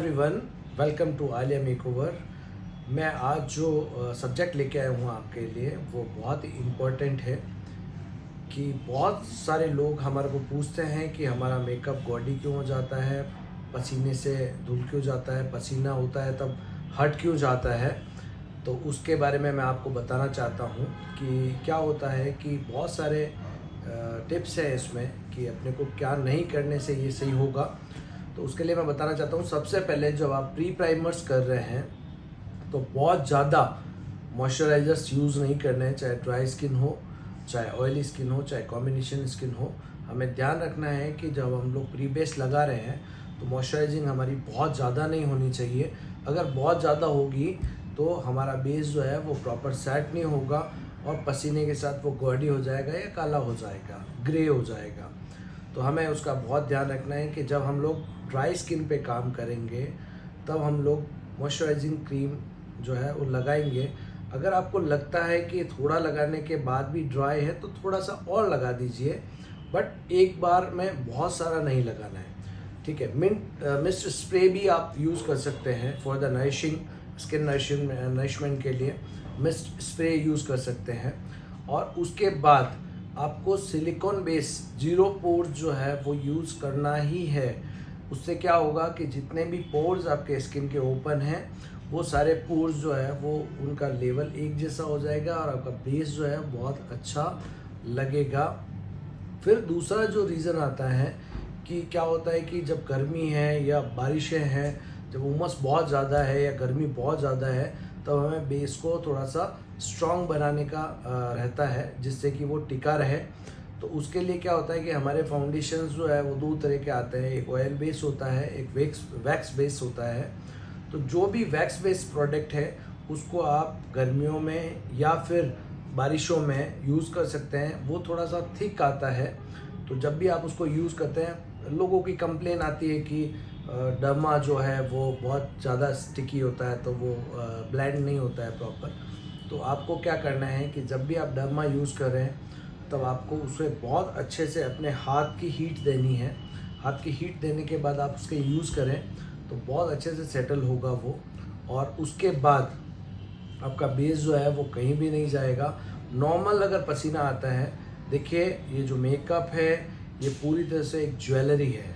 Everyone, welcome to Alia makeover. मैं आज जो सब्जेक्ट लेके आया हूँ आपके लिए वो बहुत ही इम्पोर्टेंट है कि बहुत सारे लोग हमारे को पूछते हैं कि हमारा मेकअप गॉडी क्यों हो जाता है, पसीने से धुल क्यों जाता है, पसीना होता है तब हट क्यों जाता है। तो उसके बारे में मैं आपको बताना चाहता हूँ कि क्या होता है कि बहुत सारे टिप्स हैं इसमें कि अपने को क्या नहीं करने से ये सही होगा। तो उसके लिए मैं बताना चाहता हूँ, सबसे पहले जब आप प्री प्राइमर्स कर रहे हैं तो बहुत ज़्यादा मॉइस्चराइजर्स यूज़ नहीं करने हैं, चाहे ड्राई स्किन हो, चाहे ऑयली स्किन हो, चाहे कॉम्बिनेशन स्किन हो। हमें ध्यान रखना है कि जब हम लोग प्री बेस लगा रहे हैं तो मॉइस्चराइजिंग हमारी बहुत ज़्यादा नहीं होनी चाहिए। अगर बहुत ज़्यादा होगी तो हमारा बेस जो है वो प्रॉपर सेट नहीं होगा और पसीने के साथ वो गॉडी हो जाएगा या काला हो जाएगा, ग्रे हो जाएगा। तो हमें उसका बहुत ध्यान रखना है कि जब हम लोग ड्राई स्किन पे काम करेंगे तब हम लोग मॉइस्चराइजिंग क्रीम जो है वो लगाएंगे। अगर आपको लगता है कि थोड़ा लगाने के बाद भी ड्राई है तो थोड़ा सा और लगा दीजिए, बट एक बार में बहुत सारा नहीं लगाना है, ठीक है। मिस्ट स्प्रे भी आप यूज़ कर सकते हैं for the nourishing skin nourishment के लिए मिस्ट स्प्रे यूज़ कर सकते हैं। और उसके बाद आपको सिलिकॉन बेस जीरो पोर्स जो है वो यूज़ करना ही है। उससे क्या होगा कि जितने भी पोर्स आपके स्किन के ओपन हैं वो सारे पोर्स जो है वो उनका लेवल एक जैसा हो जाएगा और आपका बेस जो है बहुत अच्छा लगेगा। फिर दूसरा जो रीज़न आता है कि क्या होता है कि जब गर्मी है या बारिशें हैं, जब उमस बहुत ज़्यादा है या गर्मी बहुत ज़्यादा है तब हमें बेस को थोड़ा सा स्ट्रॉन्ग बनाने का रहता है जिससे कि वो टिका रहे। तो उसके लिए क्या होता है कि हमारे फाउंडेशंस जो है वो दो तरह के आते हैं, एक ऑयल बेस होता है, एक वैक्स बेस होता है। तो जो भी वैक्स बेस्ड प्रोडक्ट है उसको आप गर्मियों में या फिर बारिशों में यूज़ कर सकते हैं। वो थोड़ा सा थिक आता है, तो जब भी आप उसको यूज़ करते हैं लोगों की कंप्लेन आती है कि डर्मा जो है वो बहुत ज़्यादा स्टिकी होता है, तो वो ब्लेंड नहीं होता है प्रॉपर। तो आपको क्या करना है कि जब भी आप डर्मा यूज़ कर रहे हैं तब आपको उसे बहुत अच्छे से अपने हाथ की हीट देनी है। हाथ की हीट देने के बाद आप उसके यूज़ करें तो बहुत अच्छे से सेटल होगा वो। और उसके बाद आपका बेस जो है वो कहीं भी नहीं जाएगा। नॉर्मल अगर पसीना आता है, देखिए ये जो मेकअप है ये पूरी तरह से एक ज्वेलरी है।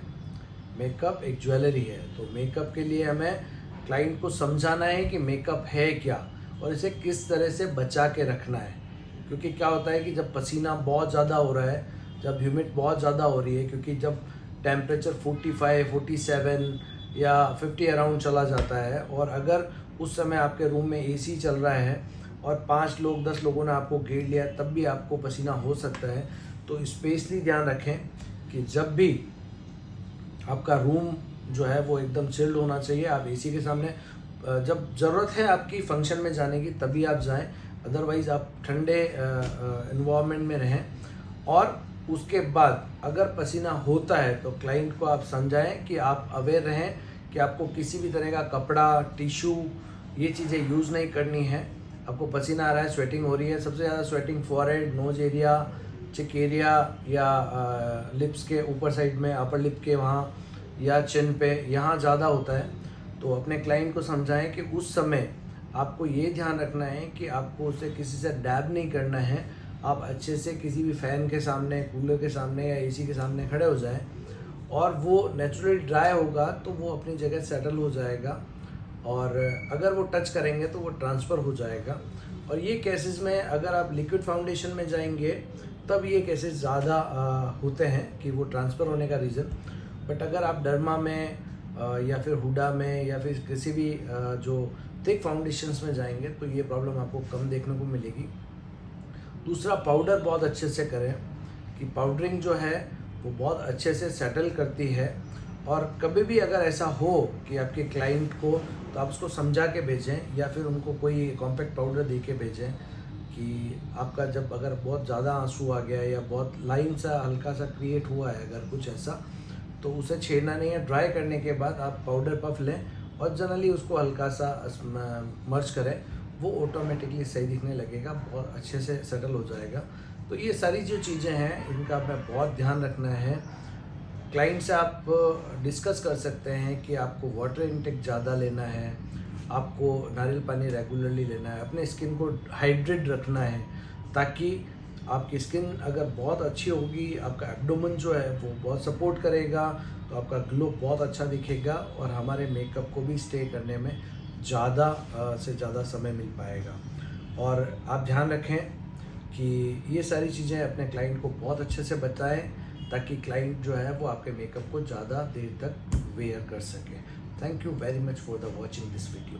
मेकअप एक ज्वेलरी है, तो मेकअप के लिए हमें क्लाइंट को समझाना है कि मेकअप है क्या और इसे किस तरह से बचा के रखना है। क्योंकि क्या होता है कि जब पसीना बहुत ज़्यादा हो रहा है, जब ह्यूमिड बहुत ज़्यादा हो रही है, क्योंकि जब टेम्परेचर 45, 47 या 50 अराउंड चला जाता है और अगर उस समय आपके रूम में एसी चल रहा है और 5 लोग 10 लोगों ने आपको घेर लिया तब भी आपको पसीना हो सकता है। तो स्पेशली ध्यान रखें कि जब भी आपका रूम जो है वो एकदम चिल्ड होना चाहिए। आप एसी के सामने जब ज़रूरत है आपकी फंक्शन में जाने की तभी आप जाएं, अदरवाइज़ आप ठंडे इन्वायरमेंट में रहें। और उसके बाद अगर पसीना होता है तो क्लाइंट को आप समझाएं कि आप अवेयर रहें कि आपको किसी भी तरह का कपड़ा, टिश्यू, ये चीज़ें यूज़ नहीं करनी है। आपको पसीना आ रहा है, स्वेटिंग हो रही है, सबसे ज़्यादा स्वेटिंग फॉरहेड, नोज एरिया, चिक एरिया या लिप्स के ऊपर साइड में, अपर लिप के वहाँ या चिन पे, यहाँ ज़्यादा होता है। तो अपने क्लाइंट को समझाएं कि उस समय आपको ये ध्यान रखना है कि आपको उसे किसी से डैब नहीं करना है। आप अच्छे से किसी भी फ़ैन के सामने, कूलर के सामने या एसी के सामने खड़े हो जाएं और वो नेचुरली ड्राई होगा तो वो अपनी जगह सेटल हो जाएगा। और अगर वो टच करेंगे तो वो ट्रांसफ़र हो जाएगा। और ये केसेस में अगर आप लिक्विड फाउंडेशन में जाएंगे तब ये केसेस ज़्यादा होते हैं कि वो ट्रांसफ़र होने का रीज़न। बट अगर आप डर्मा में या फिर हुडा में या फिर किसी भी जो थिक फाउंडेशंस में जाएंगे तो ये प्रॉब्लम आपको कम देखने को मिलेगी। दूसरा, पाउडर बहुत अच्छे से करें कि पाउडरिंग जो है वो बहुत अच्छे से सेटल करती है। और कभी भी अगर ऐसा हो कि आपके क्लाइंट को, तो आप उसको समझा के भेजें या फिर उनको कोई कॉम्पैक्ट पाउडर दे के भेजें कि आपका जब अगर बहुत ज़्यादा आंसू आ गया या बहुत लाइन सा हल्का सा क्रिएट हुआ है अगर कुछ ऐसा, तो उसे छेड़ना नहीं है। ड्राई करने के बाद आप पाउडर पफ लें और जनरली उसको हल्का सा मर्ज करें, वो ऑटोमेटिकली सही दिखने लगेगा, बहुत अच्छे से सेटल हो जाएगा। तो ये सारी जो चीज़ें हैं इनका हमें बहुत ध्यान रखना है। क्लाइंट से आप डिस्कस कर सकते हैं कि आपको वाटर इनटेक ज़्यादा लेना है, आपको नारियल पानी रेगुलरली लेना है, अपने स्किन को हाइड्रेट रखना है, ताकि आपकी स्किन अगर बहुत अच्छी होगी, आपका एब्डोमेन जो है वो बहुत सपोर्ट करेगा, तो आपका ग्लो बहुत अच्छा दिखेगा और हमारे मेकअप को भी स्टे करने में ज़्यादा से ज़्यादा समय मिल पाएगा। और आप ध्यान रखें कि ये सारी चीज़ें अपने क्लाइंट को बहुत अच्छे से बताएं, ताकि क्लाइंट जो है वो आपके मेकअप को ज़्यादा देर तक वेयर कर सके। Thank you very much for the watching this video.